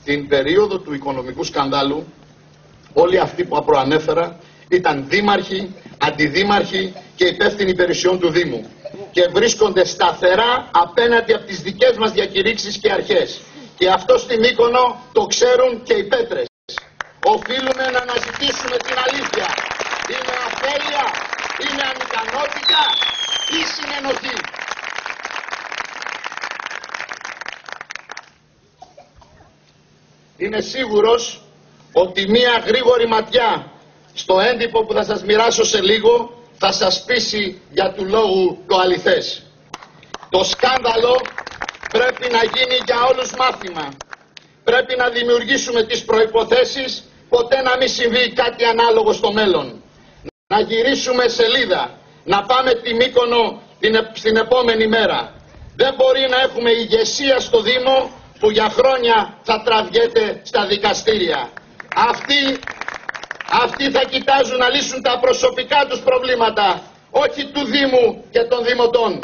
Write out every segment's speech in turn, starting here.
την περίοδο του οικονομικού σκανδάλου, όλοι αυτοί που προανέφερα ήταν δήμαρχοι, αντιδήμαρχοι και υπεύθυνοι υπηρεσιών του Δήμου και βρίσκονται σταθερά απέναντι από τις δικές μας διακηρύξεις και αρχές. Και αυτό στην Μύκονο το ξέρουν και οι πέτρες. Οφείλουμε να αναζητήσουμε την αλήθεια. Είναι αφέλεια, είναι ανικανότητα ή συνενοχή. Είμαι σίγουρος ότι μία γρήγορη ματιά στο έντυπο που θα σας μοιράσω σε λίγο θα σας πείσει για του λόγου το αληθές. Το σκάνδαλο πρέπει να γίνει για όλους μάθημα. Πρέπει να δημιουργήσουμε τις προϋποθέσεις ποτέ να μην συμβεί κάτι ανάλογο στο μέλλον. Να γυρίσουμε σελίδα, να πάμε τη Μύκονο στην επόμενη μέρα. Δεν μπορεί να έχουμε ηγεσία στο Δήμο που για χρόνια θα τραβιέται στα δικαστήρια. Αυτοί θα κοιτάζουν να λύσουν τα προσωπικά τους προβλήματα, όχι του Δήμου και των Δημοτών.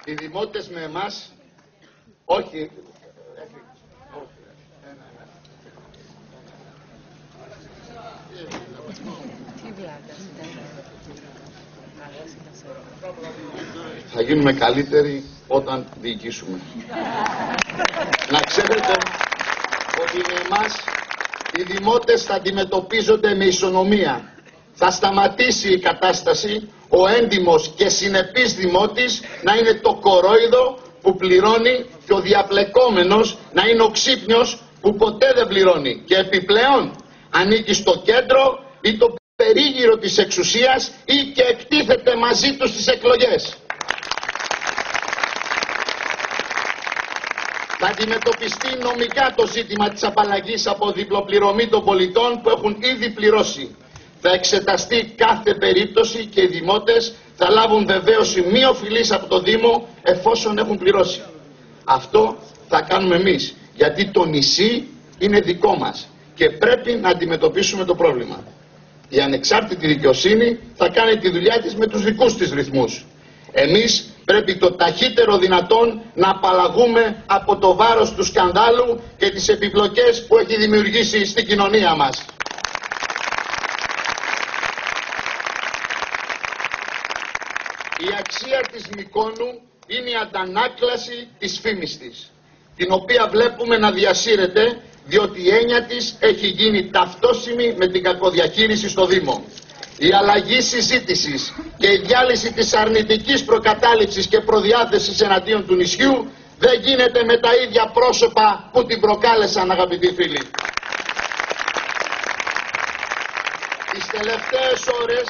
Οι δημότες με εμάς, όχι... Θα γίνουμε καλύτεροι όταν διοικήσουμε. Να ξέρετε ότι με εμάς οι δημότες θα αντιμετωπίζονται με ισονομία. Θα σταματήσει η κατάσταση ο έντιμος και συνεπής δημότης να είναι το κορόιδο που πληρώνει και ο διαπλεκόμενος να είναι ο ξύπνιος που ποτέ δεν πληρώνει και επιπλέον ανήκει στο κέντρο ή το περίγυρο της εξουσίας ή και εκτίθεται μαζί τους στις εκλογές. Θα αντιμετωπιστεί νομικά το ζήτημα της απαλλαγής από διπλοπληρωμή των πολιτών που έχουν ήδη πληρώσει. Θα εξεταστεί κάθε περίπτωση και οι δημότες θα λάβουν βεβαίωση μη οφειλής από το Δήμο εφόσον έχουν πληρώσει. Αυτό θα κάνουμε εμείς, γιατί το νησί είναι δικό μας και πρέπει να αντιμετωπίσουμε το πρόβλημα. Η ανεξάρτητη δικαιοσύνη θα κάνει τη δουλειά της με τους δικούς της ρυθμούς. Εμείς πρέπει το ταχύτερο δυνατόν να απαλλαγούμε από το βάρος του σκανδάλου και τις επιπλοκές που έχει δημιουργήσει στην κοινωνία μας. Η αξία της Μυκόνου είναι η αντανάκλαση της φήμης της, την οποία βλέπουμε να διασύρεται διότι η έννοια της έχει γίνει ταυτόσιμη με την κακοδιαχείριση στο Δήμο. Η αλλαγή συζήτησης και η διάλυση της αρνητικής προκατάληψης και προδιάθεσης εναντίον του νησιού δεν γίνεται με τα ίδια πρόσωπα που την προκάλεσαν, αγαπητοί φίλοι. Τις τελευταίες ώρες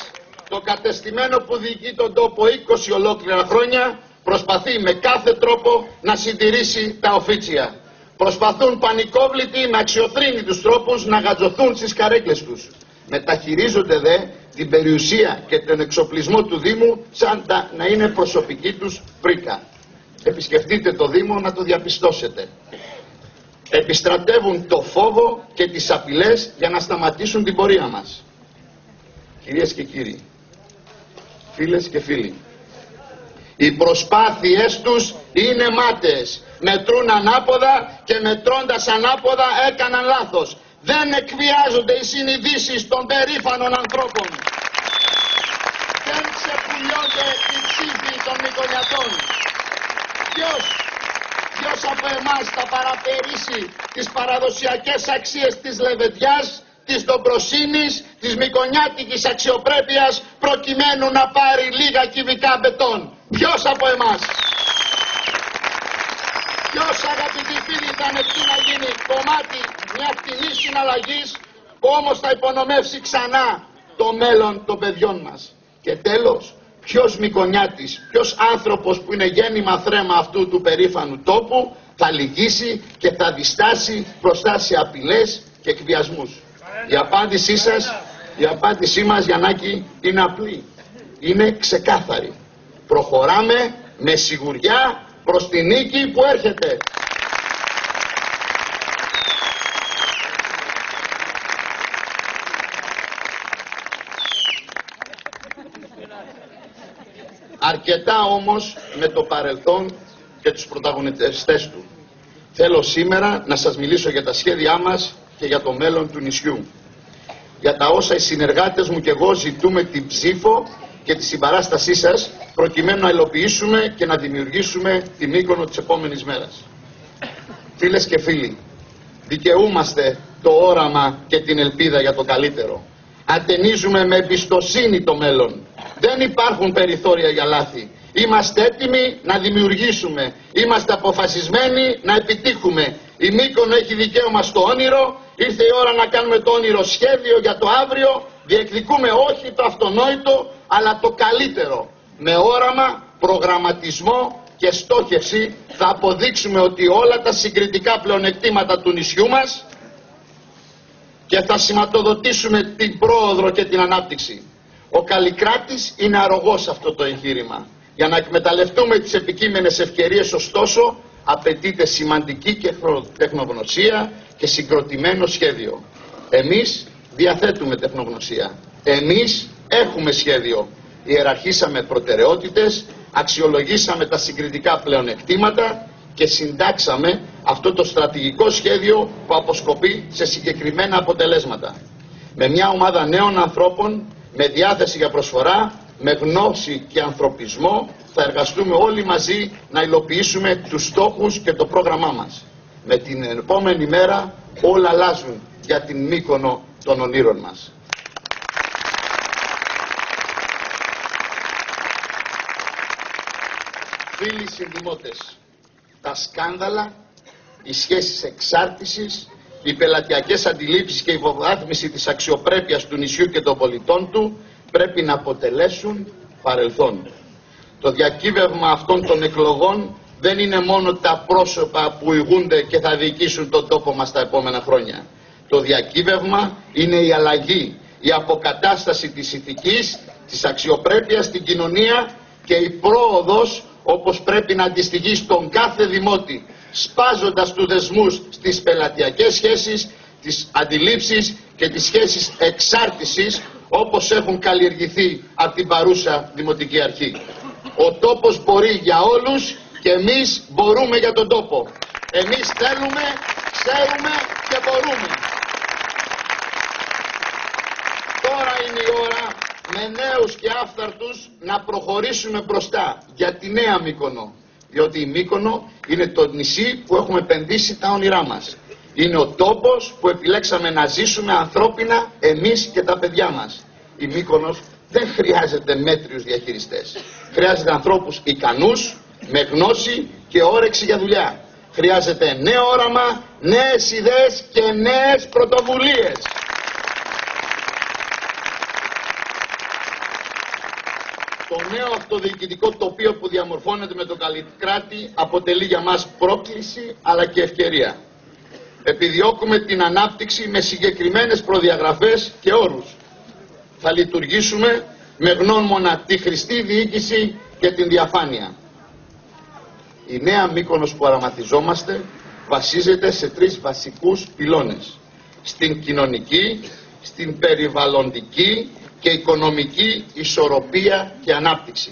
το κατεστημένο που διοικεί τον τόπο 20 ολόκληρα χρόνια προσπαθεί με κάθε τρόπο να συντηρήσει τα οφίτσια. Προσπαθούν πανικόβλητοι με αξιοθρήνητους τρόπους να γατζωθούν στις καρέκλες τους. Μεταχειρίζονται δε την περιουσία και τον εξοπλισμό του Δήμου σαν να είναι προσωπική τους πρίκα. Επισκεφτείτε το Δήμο να το διαπιστώσετε. Επιστρατεύουν το φόβο και τις απειλές για να σταματήσουν την πορεία μας. Κυρίες και κύριοι, φίλες και φίλοι, οι προσπάθειές τους είναι μάταιες. Μετρούν ανάποδα και μετρώντας ανάποδα έκαναν λάθος. Δεν εκβιάζονται οι συνειδήσεις των περήφανων ανθρώπων. Δεν ξεπουλιώνται οι ψήφοι των Μικονιατών. Ποιος από εμάς θα παραπερίσει τις παραδοσιακές αξίες της λεβεδιάς, της ντομπροσύνης, της μικονιάτικης αξιοπρέπειας προκειμένου να πάρει λίγα κυβικά μπετόν? Ποιος από εμάς? Ποιος, αγαπητοί φίλοι, θα ανεχτεί να γίνει κομμάτι μια φτηνής συναλλαγής που όμως θα υπονομεύσει ξανά το μέλλον των παιδιών μας? Και τέλος, ποιος Μικονιάτης, ποιος άνθρωπος που είναι γέννημα θρέμα αυτού του περήφανου τόπου θα λυγίσει και θα διστάσει μπροστά σε απειλές και εκβιασμούς? Η απάντησή μας, Γιαννάκη, είναι απλή. Είναι ξεκάθαρη. Προχωράμε με σιγουριά προς τη νίκη που έρχεται. Αρκετά όμως με το παρελθόν και τους πρωταγωνιστές του. Θέλω σήμερα να σας μιλήσω για τα σχέδιά μας και για το μέλλον του νησιού. Για τα όσα οι συνεργάτες μου και εγώ ζητούμε την ψήφο και τη συμπαράστασή σας προκειμένου να υλοποιήσουμε και να δημιουργήσουμε τη Μύκονο της επόμενης μέρας. Φίλες και φίλοι, δικαιούμαστε το όραμα και την ελπίδα για το καλύτερο. Ατενίζουμε με εμπιστοσύνη το μέλλον. Δεν υπάρχουν περιθώρια για λάθη. Είμαστε έτοιμοι να δημιουργήσουμε. Είμαστε αποφασισμένοι να επιτύχουμε. Η Μύκονο έχει δικαίωμα στο όνειρο. Ήρθε η ώρα να κάνουμε το όνειρο σχέδιο για το αύριο. Διεκδικούμε όχι το αυτονόητο, αλλά το καλύτερο. Με όραμα, προγραμματισμό και στόχευση θα αποδείξουμε ότι όλα τα συγκριτικά πλεονεκτήματα του νησιού μας και θα σηματοδοτήσουμε την πρόοδο και την ανάπτυξη. Ο Καλλικράτης είναι αρρωγός σε αυτό το εγχείρημα. Για να εκμεταλλευτούμε τις επικείμενες ευκαιρίες, ωστόσο, απαιτείται σημαντική και τεχνογνωσία και συγκροτημένο σχέδιο. Εμείς διαθέτουμε τεχνογνωσία. Εμείς έχουμε σχέδιο. Ιεραρχήσαμε προτεραιότητες, αξιολογήσαμε τα συγκριτικά πλεονεκτήματα και συντάξαμε αυτό το στρατηγικό σχέδιο που αποσκοπεί σε συγκεκριμένα αποτελέσματα. Με μια ομάδα νέων ανθρώπων, με διάθεση για προσφορά, με γνώση και ανθρωπισμό, θα εργαστούμε όλοι μαζί να υλοποιήσουμε τους στόχους και το πρόγραμμά μας. Με την επόμενη μέρα όλα αλλάζουν για την Μύκονο των ονείρων μας. Φίλοι συνδημότες, τα σκάνδαλα, οι σχέσεις εξάρτησης, οι πελατειακές αντιλήψεις και η υποβάθμιση της αξιοπρέπειας του νησιού και των πολιτών του πρέπει να αποτελέσουν παρελθόν. Το διακύβευμα αυτών των εκλογών δεν είναι μόνο τα πρόσωπα που ηγούνται και θα διοικήσουν τον τόπο μας τα επόμενα χρόνια. Το διακύβευμα είναι η αλλαγή, η αποκατάσταση της ηθικής, της αξιοπρέπειας στην κοινωνία και η πρόοδος όπως πρέπει να αντιστοιχεί στον κάθε δημότη, σπάζοντας τους δεσμούς στις πελατειακές σχέσεις, τις αντιλήψεις και τις σχέσεις εξάρτησης όπως έχουν καλλιεργηθεί από την παρούσα Δημοτική Αρχή. Ο τόπος μπορεί για όλους και εμείς μπορούμε για τον τόπο. Εμείς θέλουμε, ξέρουμε και μπορούμε. Τώρα είναι η ώρα με νέους και άφθαρτους να προχωρήσουμε μπροστά για τη νέα Μύκονο. Διότι η Μύκονο είναι το νησί που έχουμε επενδύσει τα όνειρά μας. Είναι ο τόπος που επιλέξαμε να ζήσουμε ανθρώπινα εμείς και τα παιδιά μας. Η Μύκονος δεν χρειάζεται μέτριους διαχειριστές. Χρειάζεται ανθρώπους ικανούς, με γνώση και όρεξη για δουλειά. Χρειάζεται νέο όραμα, νέες ιδέες και νέες πρωτοβουλίες. Το νέο αυτοδιοικητικό τοπίο που διαμορφώνεται με το Καλλικράτη αποτελεί για μας πρόκληση αλλά και ευκαιρία. Επιδιώκουμε την ανάπτυξη με συγκεκριμένες προδιαγραφές και όρους. Θα λειτουργήσουμε με γνώμονα τη χρηστή διοίκηση και την διαφάνεια. Η νέα Μύκονος που οραματιζόμαστε βασίζεται σε 3 βασικούς πυλώνες. Στην κοινωνική, στην περιβαλλοντική και οικονομική ισορροπία και ανάπτυξη.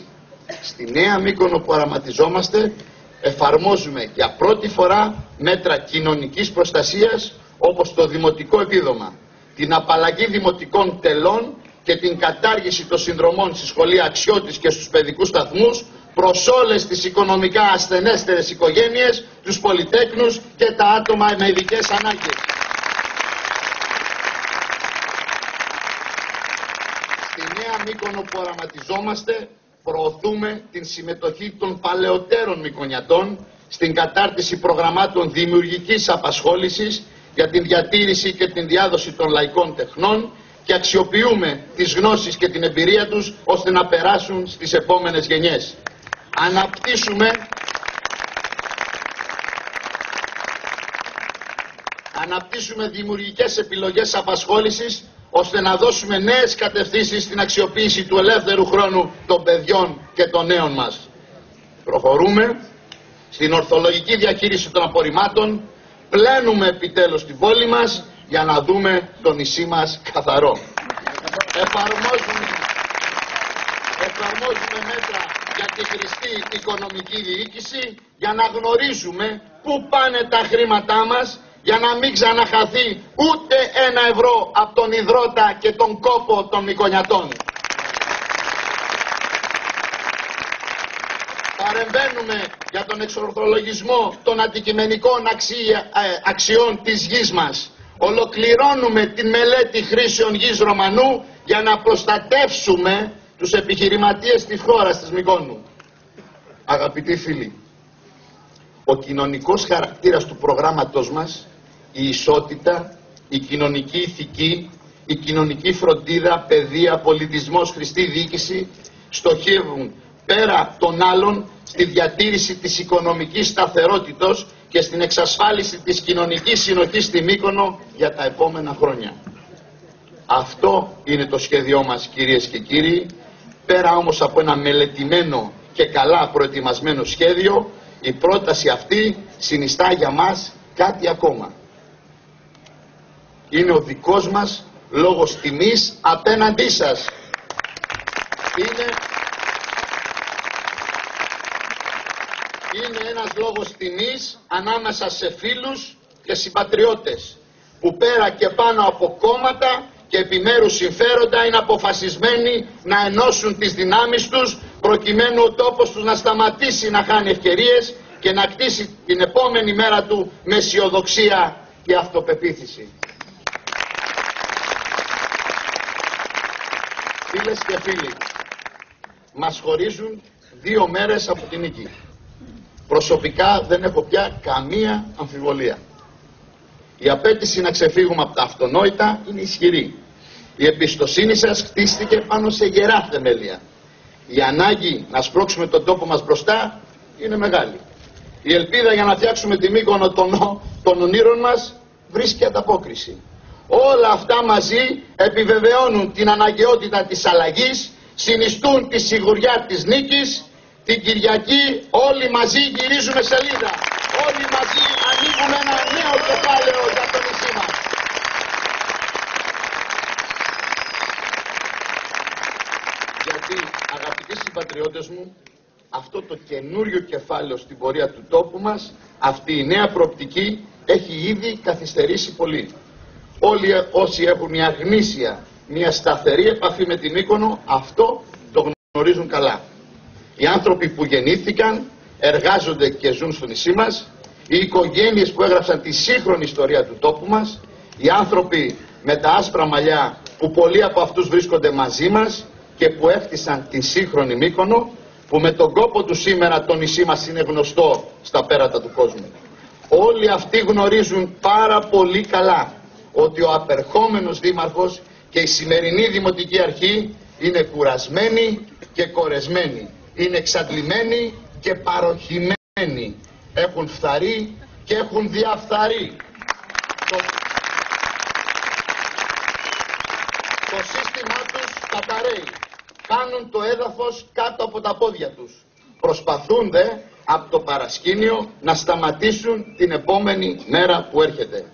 Στη νέα Μύκονο που οραματιζόμαστε εφαρμόζουμε για πρώτη φορά μέτρα κοινωνικής προστασίας όπως το δημοτικό επίδομα, την απαλλαγή δημοτικών τελών και την κατάργηση των συνδρομών στη σχολεία Αξιώτης και στους παιδικούς σταθμούς προς όλες τις οικονομικά ασθενέστερες οικογένειες, τους πολυτέκνους και τα άτομα με ειδικές ανάγκες. Στη νέα Μύκονο που οραματιζόμαστε προωθούμε την συμμετοχή των παλαιότερων Μυκονιατών στην κατάρτιση προγραμμάτων δημιουργικής απασχόλησης για την διατήρηση και την διάδοση των λαϊκών τεχνών και αξιοποιούμε τις γνώσεις και την εμπειρία τους ώστε να περάσουν στις επόμενες γενιές. Αναπτύσσουμε δημιουργικές επιλογές απασχόλησης ώστε να δώσουμε νέες κατευθύνσεις στην αξιοποίηση του ελεύθερου χρόνου των παιδιών και των νέων μας. Προχωρούμε στην ορθολογική διαχείριση των απορριμμάτων, πλένουμε επιτέλους την πόλη μας για να δούμε το νησί μας καθαρό. Εφαρμόζουμε μέτρα για τη χρηστή οικονομική διοίκηση, για να γνωρίζουμε πού πάνε τα χρήματά μας, για να μην ξαναχαθεί ούτε ένα ευρώ από τον ιδρώτα και τον κόπο των Μικονιατών. Παρεμβαίνουμε για τον εξορθολογισμό των αντικειμενικών αξιών της γης μας. Ολοκληρώνουμε την μελέτη χρήσεων γης Ρωμανού για να προστατεύσουμε τους επιχειρηματίες της χώρας της Μυκόνου. Αγαπητοί φίλοι, ο κοινωνικός χαρακτήρας του προγράμματος μας, η ισότητα, η κοινωνική ηθική, η κοινωνική φροντίδα, παιδεία, πολιτισμός, χρηστή διοίκηση στοχεύουν πέρα των άλλων στη διατήρηση της οικονομικής σταθερότητος και στην εξασφάλιση της κοινωνικής συνοχής στη Μύκονο για τα επόμενα χρόνια. Αυτό είναι το σχέδιό μας, κυρίες και κύριοι. Πέρα όμως από ένα μελετημένο και καλά προετοιμασμένο σχέδιο, η πρόταση αυτή συνιστά για μας κάτι ακόμα. Είναι ο δικός μας λόγος τιμής απέναντί σας. Είναι ένας λόγος τιμής ανάμεσα σε φίλους και συμπατριώτες που πέρα και πάνω από κόμματα και επιμέρους συμφέροντα είναι αποφασισμένοι να ενώσουν τις δυνάμεις τους προκειμένου ο τόπος τους να σταματήσει να χάνει ευκαιρίες και να κτίσει την επόμενη μέρα του με αισιοδοξία και αυτοπεποίθηση. Φίλες και φίλοι, μας χωρίζουν 2 μέρες από την νίκη. Προσωπικά δεν έχω πια καμία αμφιβολία. Η απέτηση να ξεφύγουμε από τα αυτονόητα είναι ισχυρή. Η εμπιστοσύνη σας χτίστηκε πάνω σε γερά θεμέλια. Η ανάγκη να σπρώξουμε τον τόπο μας μπροστά είναι μεγάλη. Η ελπίδα για να φτιάξουμε τη Μύκονο των ονείρων μας βρίσκει ανταπόκριση. Όλα αυτά μαζί επιβεβαιώνουν την αναγκαιότητα της αλλαγής, συνιστούν τη σιγουριά της νίκης. Την Κυριακή όλοι μαζί γυρίζουμε σελίδα. Όλοι μαζί ανοίγουμε ένα νέο κεφάλαιο για το νησί μας. Γιατί, αγαπητοί συμπατριώτες μου, αυτό το καινούριο κεφάλαιο στην πορεία του τόπου μας, αυτή η νέα προοπτική έχει ήδη καθυστερήσει πολύ. Όλοι όσοι έχουν μια γνήσια, μια σταθερή επαφή με την Μύκονο, αυτό το γνωρίζουν καλά. Οι άνθρωποι που γεννήθηκαν, εργάζονται και ζουν στο νησί μας, οι οικογένειες που έγραψαν τη σύγχρονη ιστορία του τόπου μας, οι άνθρωποι με τα άσπρα μαλλιά που πολλοί από αυτούς βρίσκονται μαζί μας και που έφτισαν τη σύγχρονη Μύκονο, που με τον κόπο του σήμερα το νησί μας είναι γνωστό στα πέρατα του κόσμου. Όλοι αυτοί γνωρίζουν πάρα πολύ καλά ότι ο απερχόμενος δήμαρχος και η σημερινή δημοτική αρχή είναι κουρασμένοι και κορεσμένοι. Είναι εξαντλημένοι και παροχημένοι. Έχουν φθαρεί και έχουν διαφθαρεί. Το σύστημά τους καταραίει. Κάνουν το έδαφος κάτω από τα πόδια τους. Προσπαθούν από το παρασκήνιο να σταματήσουν την επόμενη μέρα που έρχεται.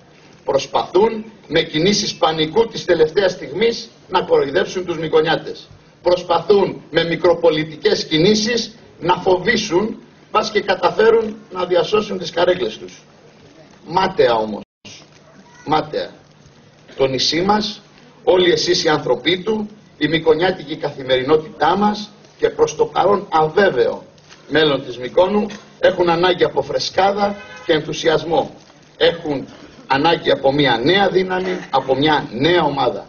Προσπαθούν με κινήσεις πανικού της τελευταίας στιγμής να κοροϊδέψουν τους Μικονιάτες. Προσπαθούν με μικροπολιτικές κινήσεις να φοβήσουν, πας και καταφέρουν να διασώσουν τις καρέκλες τους. Μάταια όμως, μάταια. Το νησί μας, όλοι εσείς οι άνθρωποι του, η μικονιάτικη καθημερινότητά μας και προς το παρόν αβέβαιο μέλλον της Μυκόνου έχουν ανάγκη από φρεσκάδα και ενθουσιασμό. Έχουν ανάγκη από μια νέα δύναμη, από μια νέα ομάδα.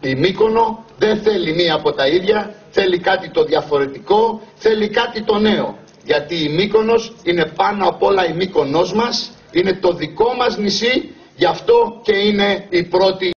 Η Μύκονο δεν θέλει μία από τα ίδια, θέλει κάτι το διαφορετικό, θέλει κάτι το νέο. Γιατί η Μύκονος είναι πάνω απ' όλα η Μύκονός μας, είναι το δικό μας νησί, γι' αυτό και είναι η πρώτη